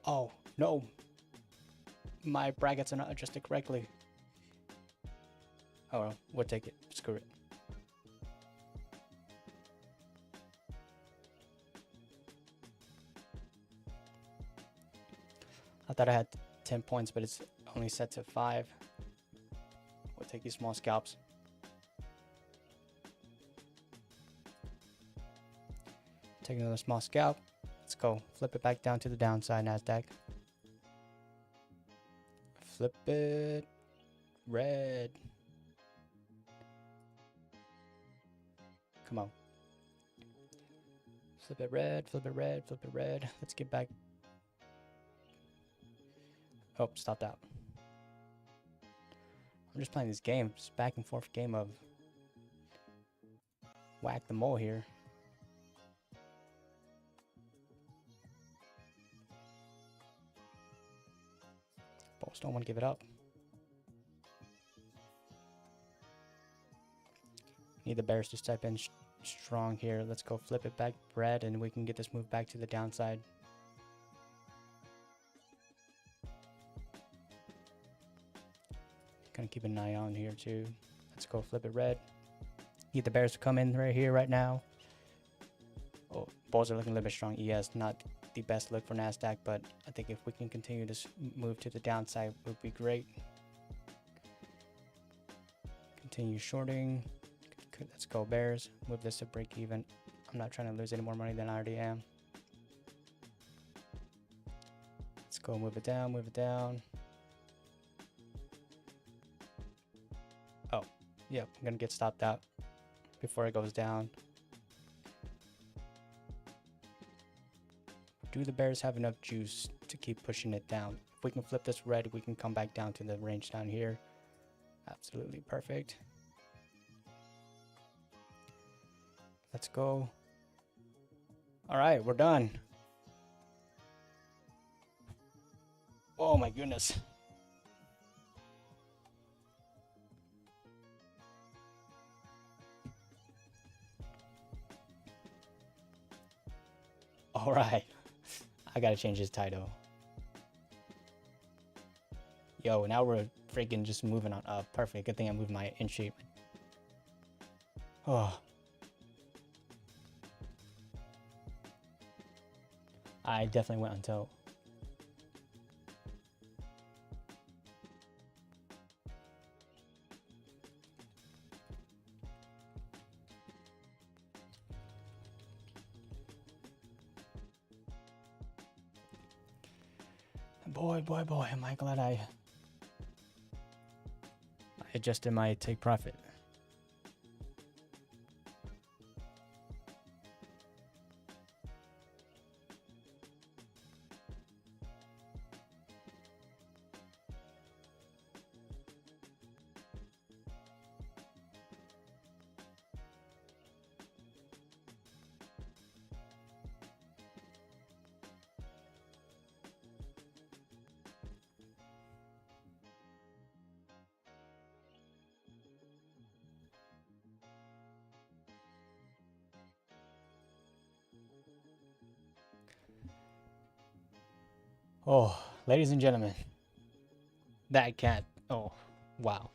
Oh, no. My brackets are not adjusted correctly. Oh, well, we'll take it. Screw it. I thought I had 10 points, but it's only set to 5. We'll take these small scalps. Take another small scalp. Let's go. Flip it back down to the downside, NASDAQ. Flip it. Red. Come on. Flip it red, flip it red, flip it red. Let's get back. Oh, stopped out. I'm just playing this game. Just back and forth game of whack the mole here. Bulls don't want to give it up. Need the Bears to step in strong here. Let's go flip it back red and we can get this move back to the downside. Gonna keep an eye on here too. Let's go flip it red. Need the Bears to come in right here, right now. Oh, Bulls are looking a little bit strong. Yes, not the best look for NASDAQ, but I think if we can continue this move to the downside, it would be great. Continue shorting. Let's go Bears. Move this to break even. I'm not trying to lose any more money than I already am. Let's go move it down, move it down. Oh, yeah, I'm gonna get stopped out before it goes down. Do the Bears have enough juice to keep pushing it down? If we can flip this red, we can come back down to the range down here. Absolutely perfect. Let's go. All right, we're done. Oh my goodness. All right. I gotta change his title. Yo, now we're freaking just moving on. Perfect. Good thing I moved my in shape. Oh. I definitely went until. Boy, am I glad I adjusted my take profit. Oh, ladies and gentlemen, that cat. Oh, wow.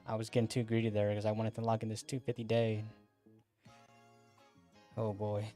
I was getting too greedy there because I wanted to lock in this 250 day. Oh boy.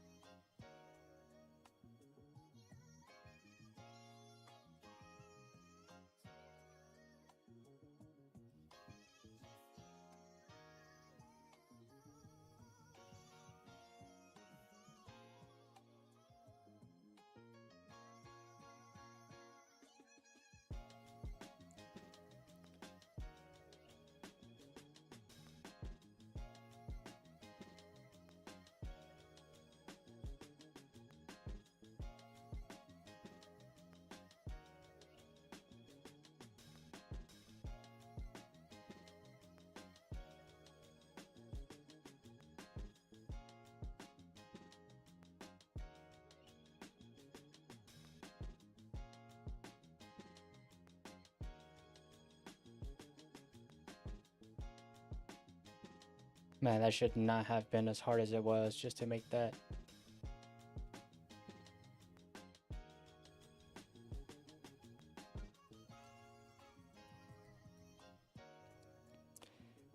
Man, that should not have been as hard as it was just to make that.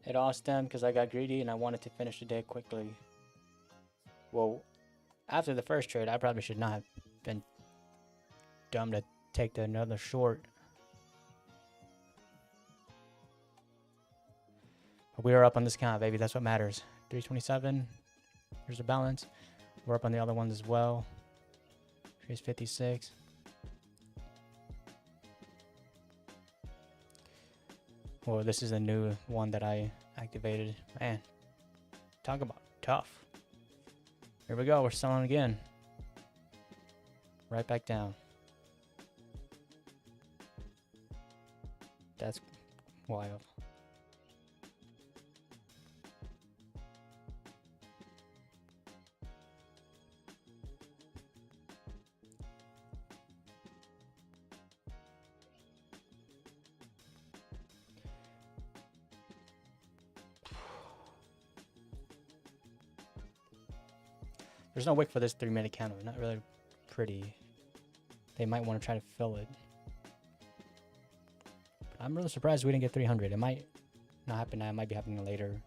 It all stemmed because I got greedy and I wanted to finish the day quickly. Well, after the first trade, I probably should not have been dumb to take another short. But we are up on this count, baby. That's what matters. 327. Here's the balance. We're up on the other ones as well. Here's 56. Well, this is a new one that I activated. Man, talk about tough. Here we go. We're selling again. Right back down. That's wild. There's no wick for this 3-minute candle. Not really pretty. They might want to try to fill it. But I'm really surprised we didn't get 300. It might not happen now. It might be happening later.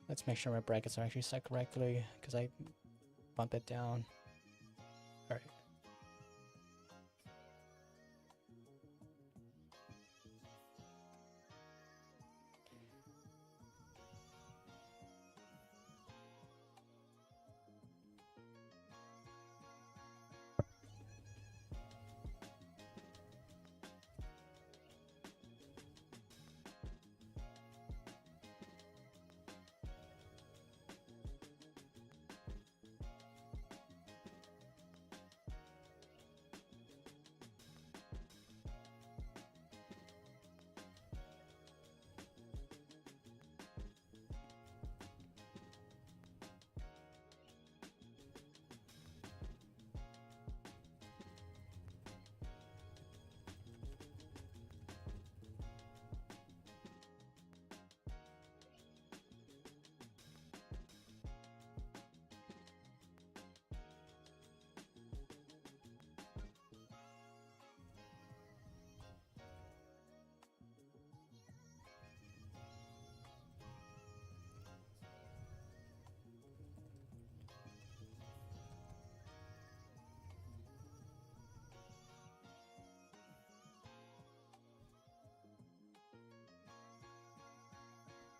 Let's make sure my brackets are actually set correctly because I bumped it down. All right.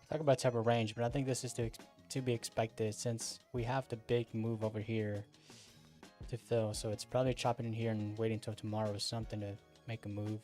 Talk about type of range, but I think this is to be expected since we have the big move over here to fill. So it's probably chopping in here and waiting until tomorrow or something to make a move.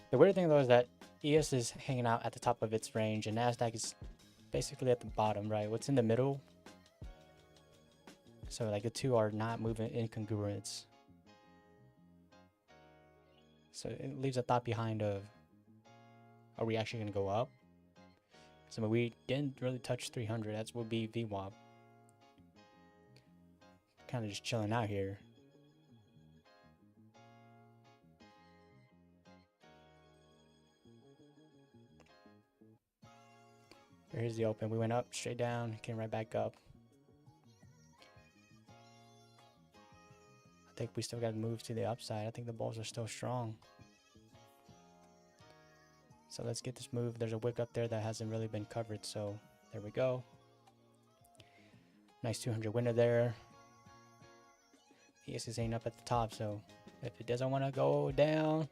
The weird thing though is that ES is hanging out at the top of its range and NASDAQ is basically at the bottom, right? What's in the middle? So like the two are not moving in congruence. So it leaves a thought behind of, are we actually gonna go up? So we didn't really touch 300, that would be VWAP. Kind of just chilling out here. Here's the open. We went up, straight down, came right back up. I think we still got to move to the upside. I think the bulls are still strong. So let's get this move. There's a wick up there that hasn't really been covered. So there we go. Nice 200 winner there. ES is ain't up at the top. So if it doesn't want to go down,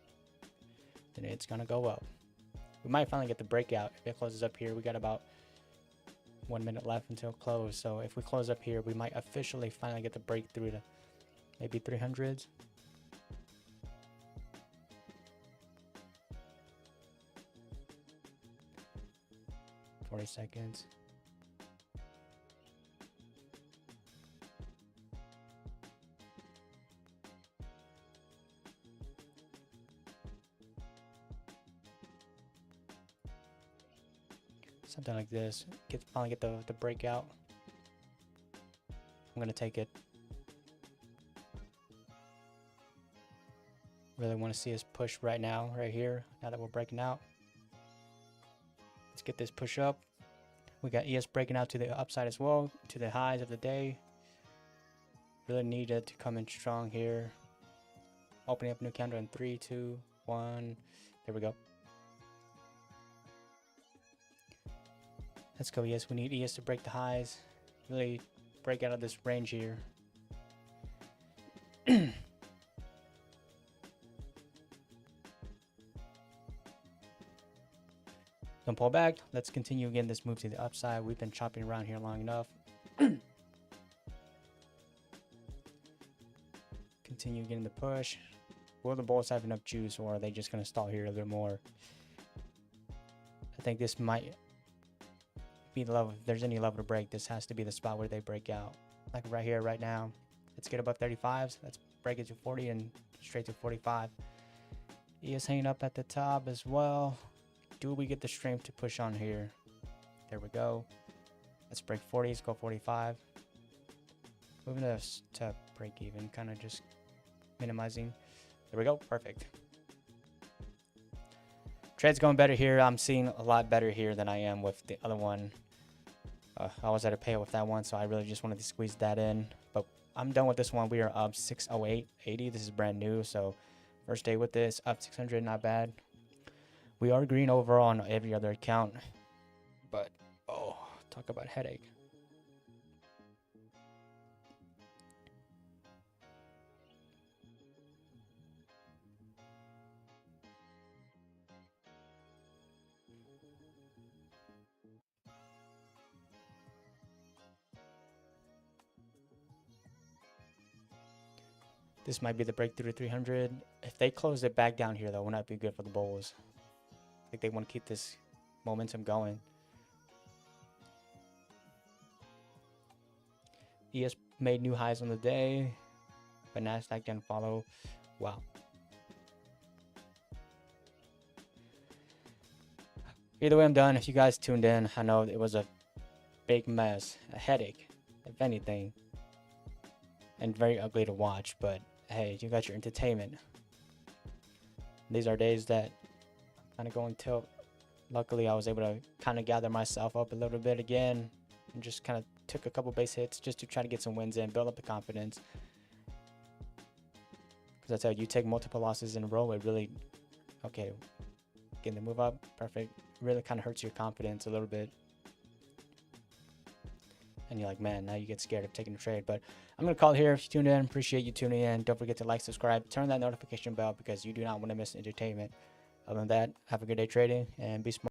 then it's going to go up. We might finally get the breakout. If it closes up here, we got about 1 minute left until close. So if we close up here, we might officially finally get the breakthrough to maybe 300s. $40 seconds. Something like this. Finally get the breakout. I'm gonna take it. Really want to see us push right now, right here. Now that we're breaking out, let's get this push up. We got ES breaking out to the upside as well, to the highs of the day. Really need it to come in strong here. Opening up new candle in 3, 2, 1. There we go. Let's go ES. We need ES to break the highs. Really break out of this range here. Don't pull back. Let's continue again this move to the upside. We've been chopping around here long enough. Continue getting the push. Will the bulls have enough juice, or are they just going to stall here a little more? I think this might be the level. If there's any level to break, this has to be the spot where they break out. Like right here, right now. Let's get above 35s. Let's break it to 40 and straight to 45. ES hanging up at the top as well. Do we get the strength to push on here? There we go. Let's break 40s, go 45. Moving this to break even, kind of just minimizing. There we go, perfect. Trade's going better here. I'm seeing a lot better here than I am with the other one. I was at a payout with that one, so I really just wanted to squeeze that in. But I'm done with this one. We are up 608.80. This is brand new, so first day with this, up 600, not bad. We are green overall on every other account, but oh, talk about headache. This might be the breakthrough to 300. If they close it back down here, though, will not be good for the bulls. I think they want to keep this momentum going. ES made new highs on the day, but NASDAQ didn't follow. Wow. Either way, I'm done. If you guys tuned in, I know it was a big mess, a headache, if anything, and very ugly to watch. But hey, you got your entertainment. These are days that kind of going till. Luckily, I was able to kind of gather myself up a little bit again and just kind of took a couple base hits just to try to get some wins in, build up the confidence. Because I tell you, you take multiple losses in a row, it really, okay, getting the move up, perfect. Really kind of hurts your confidence a little bit. And you're like, man, now you get scared of taking a trade. But I'm going to call it here. If you tuned in, appreciate you tuning in. Don't forget to like, subscribe, turn that notification bell because you do not want to miss entertainment. Other than that, have a good day trading and be smart.